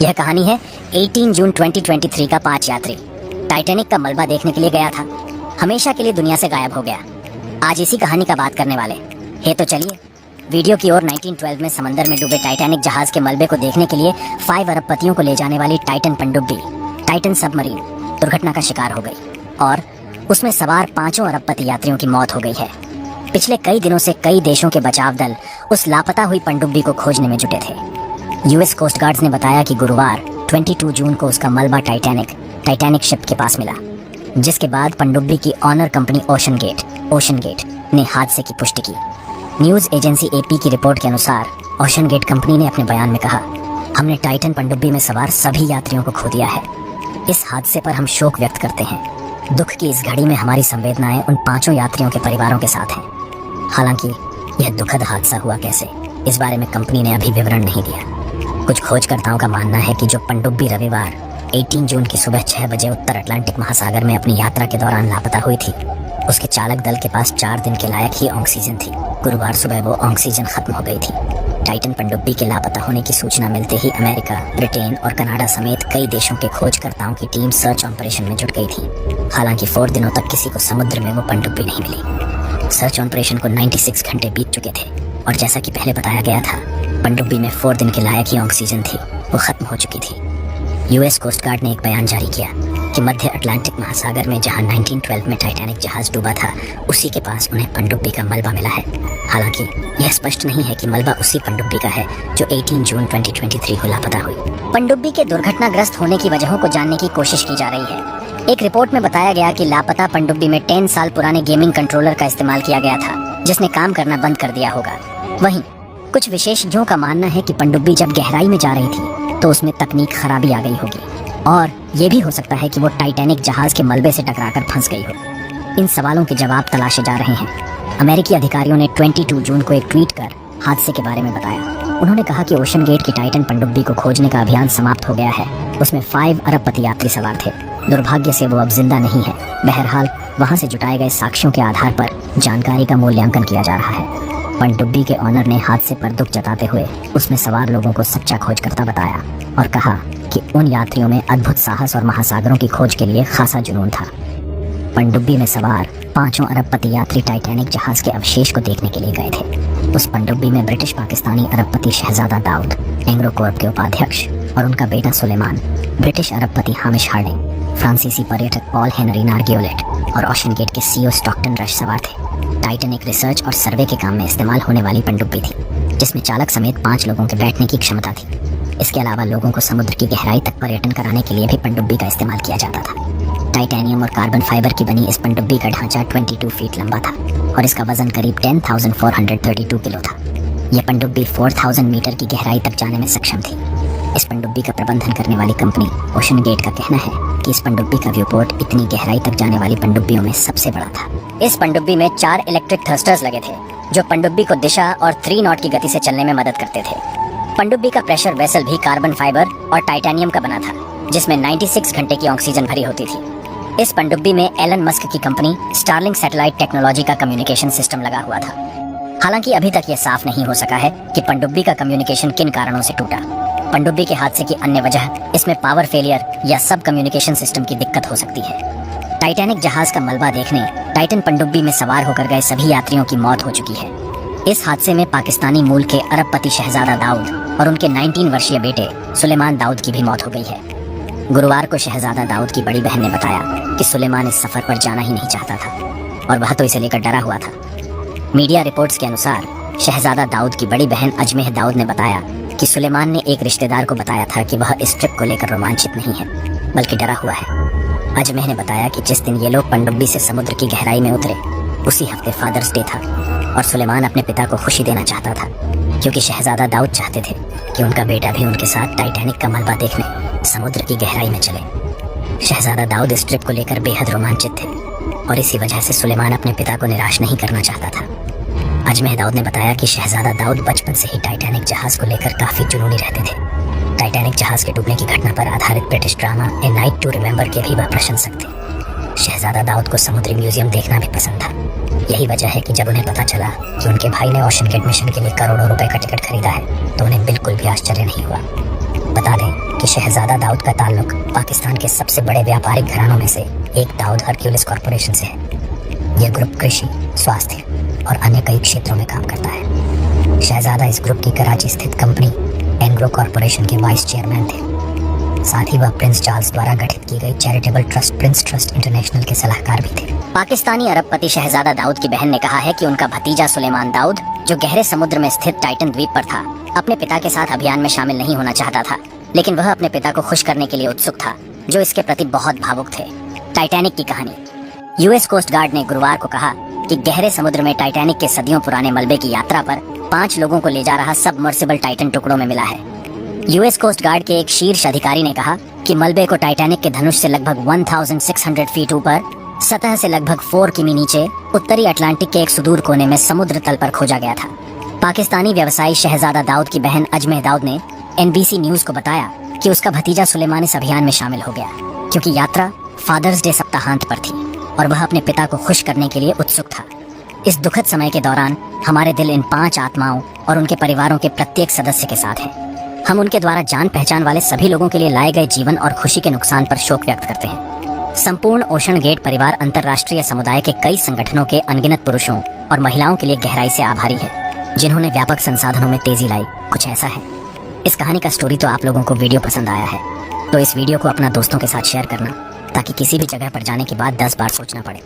यह कहानी है 18 जून 2023 का 5 यात्री टाइटैनिक का मलबा देखने के लिए गया था, हमेशा के लिए दुनिया से गायब हो गया। आज इसी कहानी का बात करने वाले हैं, तो चलिए वीडियो की ओर। 1912 में समंदर में डूबे टाइटैनिक जहाज के मलबे को देखने के लिए 5 अरबपतियों को ले जाने वाली टाइटन पनडुब्बी टाइटन सबमरीन दुर्घटना का शिकार हो गई और उसमें सवार 5 अरबपति यात्रियों की मौत हो गई है। पिछले कई दिनों से कई देशों के बचाव दल उस लापता हुई पनडुब्बी को खोजने में जुटे थे। यूएस कोस्ट गार्ड्स ने बताया कि गुरुवार 22 जून को उसका मलबा टाइटैनिक शिप के पास मिला, जिसके बाद पनडुब्बी की ऑनर कंपनी ओशन गेट ने हादसे की पुष्टि की। न्यूज़ एजेंसी एपी की रिपोर्ट के अनुसार ओशन गेट कंपनी ने अपने बयान में कहा, हमने टाइटन पनडुब्बी में सवार सभी यात्रियों को खो दिया है। इस हादसे पर हम शोक व्यक्त करते हैं। दुख की इस घड़ी में हमारी संवेदनाएं उन 5 यात्रियों के परिवारों के साथ हैं। हालांकि यह दुखद हादसा हुआ कैसे, इस बारे में कंपनी ने अभी विवरण नहीं दिया। कुछ खोजकर्ताओं का मानना है कि जो पनडुब्बी रविवार 18 जून की सुबह 6 बजे उत्तर अटलांटिक महासागर में अपनी यात्रा के दौरान लापता हुई थी, उसके चालक दल के पास 4 दिन के लायक ही ऑक्सीजन थी। गुरुवार सुबह वो ऑक्सीजन खत्म हो गई थी। टाइटन पनडुब्बी के लापता होने की सूचना मिलते ही अमेरिका, ब्रिटेन और कनाडा समेत कई देशों के खोजकर्ताओं की टीम सर्च ऑपरेशन में जुट गई थी। हालांकि 4 दिनों तक किसी को समुद्र में वो पनडुब्बी नहीं मिली। सर्च ऑपरेशन को 96 घंटे बीत चुके थे और जैसा कि पहले बताया गया था, पनडुब्बी में 4 दिन के लायक ही ऑक्सीजन थी, वो खत्म हो चुकी थी। यूएस कोस्ट गार्ड ने एक बयान जारी किया कि मध्य अटलांटिक महासागर में जहां 1912 में टाइटैनिक जहाज डूबा था, उसी के पास उन्हें पनडुब्बी का मलबा मिला है। हालांकि यह स्पष्ट नहीं है कि मलबा उसी पनडुब्बी का है जो 18 जून 2023 को लापता हुई। पनडुब्बी के दुर्घटनाग्रस्त होने की वजहों को जानने की कोशिश की जा रही है। एक रिपोर्ट में बताया गया कि लापता पनडुब्बी में 10 साल पुराने गेमिंग कंट्रोलर का इस्तेमाल किया गया था, जिसने काम करना बंद कर दिया होगा। वहीं कुछ विशेषज्ञों का मानना है कि पनडुब्बी जब गहराई में जा रही थी तो उसमें तकनीक खराबी आ गई होगी और ये भी हो सकता है कि वो टाइटैनिक जहाज के मलबे से टकराकर फंस गई हो। इन सवालों के जवाब तलाशे जा रहे हैं। अमेरिकी अधिकारियों ने 22 जून को एक ट्वीट कर हादसे के बारे में बताया। उन्होंने कहा कि ओशन गेट की टाइटन पनडुब्बी को खोजने का अभियान समाप्त हो गया है। उसमें 5 अरबपति यात्री सवार थे। दुर्भाग्य से वो अब जिंदा नहीं है। बहरहाल वहां से जुटाए गए साक्ष्यों के आधार पर जानकारी का मूल्यांकन किया जा रहा है। पनडुब्बी के ऑनर ने हादसे पर दुख जताते हुए उसमें सवार लोगों को सच्चा खोजकर्ता बताया और कहा कि उन यात्रियों में अद्भुत साहस और महासागरों की खोज के लिए खासा जुनून था। पनडुब्बी में सवार 5 अरबपति यात्री टाइटैनिक जहाज के अवशेष को देखने के लिए गए थे। उस पनडुब्बी में ब्रिटिश पाकिस्तानी अरबपति शहजादा दाऊद, एंग्रो कॉर्प के उपाध्यक्ष, और उनका बेटा सुलेमान, ब्रिटिश अरबपति हामिश हार्डिंग, फ्रांसीसी पर्यटक पॉल हेनरी नार्गियोलेट और ओशन गेट के सीईओ स्टॉकटन रश सवार थे। टाइटन एक रिसर्च और सर्वे के काम में इस्तेमाल होने वाली पनडुब्बी थी, जिसमें चालक समेत 5 लोगों के बैठने की क्षमता थी। इसके अलावा लोगों को समुद्र की गहराई तक पर्यटन कराने के लिए भी पनडुब्बी का इस्तेमाल किया जाता था। टाइटेनियम और कार्बन फाइबर की बनी इस पनडुब्बी का ढांचा 22 फीट लंबा था और इसका वजन करीब 10,432 किलो था। यह पनडुब्बी 4,000 मीटर की गहराई तक जाने में सक्षम थी। इस पनडुब्बी का प्रबंधन करने वाली कंपनी ओशन गेट का कहना है कि इस पनडुब्बी का व्यू पोर्ट इतनी गहराई तक जाने वाली पनडुब्बियों में सबसे बड़ा था। इस पनडुब्बी में 4 इलेक्ट्रिक थ्रस्टर्स लगे थे, जो पनडुब्बी को दिशा और 3 नॉट की गति से चलने में मदद करते थे। पनडुब्बी का प्रेशर वेसल भी कार्बन फाइबर और टाइटेनियम का बना था, जिसमें 96 घंटे की ऑक्सीजन भरी होती थी। इस पनडुब्बी में एलन मस्क की कंपनी स्टारलिंक सैटेलाइट टेक्नोलॉजी का कम्युनिकेशन सिस्टम लगा हुआ था। हालांकि अभी तक यह साफ नहीं हो सका है कि पनडुब्बी का कम्युनिकेशन किन कारणों से टूटा। पनडुब्बी के हादसे की अन्य वजह इसमें पावर फेलियर या सब कम्युनिकेशन सिस्टम की दिक्कत हो सकती है। टाइटैनिक जहाज का मलबा देखने टाइटन पनडुब्बी में सवार होकर गए सभी यात्रियों की मौत हो चुकी है। इस हादसे में पाकिस्तानी मूल के अरबपति शहजादा दाऊद और उनके 19 वर्षीय बेटे सुलेमान दाऊद की भी मौत हो गई है। गुरुवार को शहजादा दाऊद की बड़ी बहन ने बताया कि सुलेमान इस सफर पर जाना ही नहीं चाहता था और वह तो इसे लेकर डरा हुआ था। मीडिया रिपोर्ट्स के अनुसार शहजादा दाऊद की बड़ी बहन अजमेह दाऊद ने बताया कि सुलेमान ने एक रिश्तेदार को बताया था कि वह इस ट्रिप को लेकर रोमांचित नहीं है, बल्कि डरा हुआ है। अजमेह ने बताया कि जिस दिन ये लोग पनडुब्बी से समुद्र की गहराई में उतरे, उसी हफ्ते फादर्स डे था और सुलेमान अपने पिता को खुशी देना चाहता था, क्योंकि शहजादा दाऊद चाहते थे कि उनका बेटा भी उनके साथ टाइटैनिक का मलबा देखने समुद्र की गहराई में चले। शहजादा दाऊद इस ट्रिप को लेकर बेहद रोमांचित थे और इसी वजह से सुलेमान अपने पिता को निराश नहीं करना चाहता था। अजमेह दाऊद ने बताया कि शहजादा दाऊद बचपन से ही टाइटैनिक जहाज को लेकर काफी जुनूनी रहते थे। टाइटैनिक जहाज के डूबने की घटना पर आधारित British drama a night to remember के भी वह प्रशंसक थे। शहजादा दाऊद को समुद्री म्यूजियम देखना भी पसंद था। यही वजह है कि जब उन्हें पता चला कि उनके भाई ने ओशन गेट मिशन के लिए करोड़ों रुपए का टिकट खरीदा है, तो उन्हें बिल्कुल भी आश्चर्य नहीं हुआ। बता दें कि शहजादा दाऊद का ताल्लुक पाकिस्तान के सबसे बड़े व्यापारिक घरानों में से एक दाऊद हरक्यूलिस कॉरपोरेशन से है। यह ग्रुप कृषि, स्वास्थ्य और अन्य कई क्षेत्रों में काम करता है। शहजादा इस ग्रुप की कराची स्थित कंपनी एंग्रो कॉरपोरेशन के वाइस चेयरमैन थे। साथ ही वह प्रिंस चार्ल्स द्वारा गठित की गई charitable trust Prince trust international के सलाहकार भी थे। पाकिस्तानी अरबपति शहजादा दाऊद की बहन ने कहा है कि उनका भतीजा सुलेमान दाऊद, जो गहरे समुद्र में स्थित टाइटन द्वीप पर था, अपने पिता के साथ अभियान में शामिल नहीं होना चाहता था, लेकिन वह अपने पिता को खुश करने के लिए उत्सुक था, जो इसके प्रति बहुत भावुक थे। टाइटैनिक की कहानी। यूएस कोस्ट गार्ड ने गुरुवार को कहा कि गहरे समुद्र में टाइटैनिक के सदियों पुराने मलबे की यात्रा पर 5 लोगों को ले जा रहा सबमर्सिबल टाइटन टुकड़ों में मिला है। यूएस कोस्ट गार्ड के एक शीर्ष अधिकारी ने कहा कि मलबे को टाइटैनिक के धनुष से लगभग 1600 फीट ऊपर, सतह से लगभग 4 किमी नीचे, उत्तरी अटलांटिक के एक सुदूर कोने में समुद्र तल पर खोजा गया था। पाकिस्तानी व्यवसायी शहजादा दाऊद की बहन अजमेह दाऊद ने एनबीसी न्यूज को बताया कि उसका भतीजा सुलेमान इस अभियान में शामिल हो गया क्योंकि यात्रा फादर्स डे सप्ताहांत पर थी और वह अपने पिता को खुश करने के लिए उत्सुक था। इस दुखद समय के दौरान हमारे दिल इन 5 आत्माओं और उनके परिवारों के प्रत्येक सदस्य के साथ हैं। हम उनके द्वारा जान पहचान वाले सभी लोगों के लिए लाए गए जीवन और खुशी के नुकसान पर शोक व्यक्त करते हैं। संपूर्ण ओशन गेट परिवार अंतर्राष्ट्रीय समुदाय के कई संगठनों के अनगिनत पुरुषों और महिलाओं के लिए गहराई से आभारी है, जिन्होंने व्यापक संसाधनों में तेजी लाई। कुछ ऐसा है। इस कहानी का स्टोरी तो आप लोगों को वीडियो पसंद आया है, तो इस वीडियो को अपना दोस्तों के साथ शेयर करना, ताकि किसी भी जगह पर जाने के बाद 10 बार सोचना पड़े।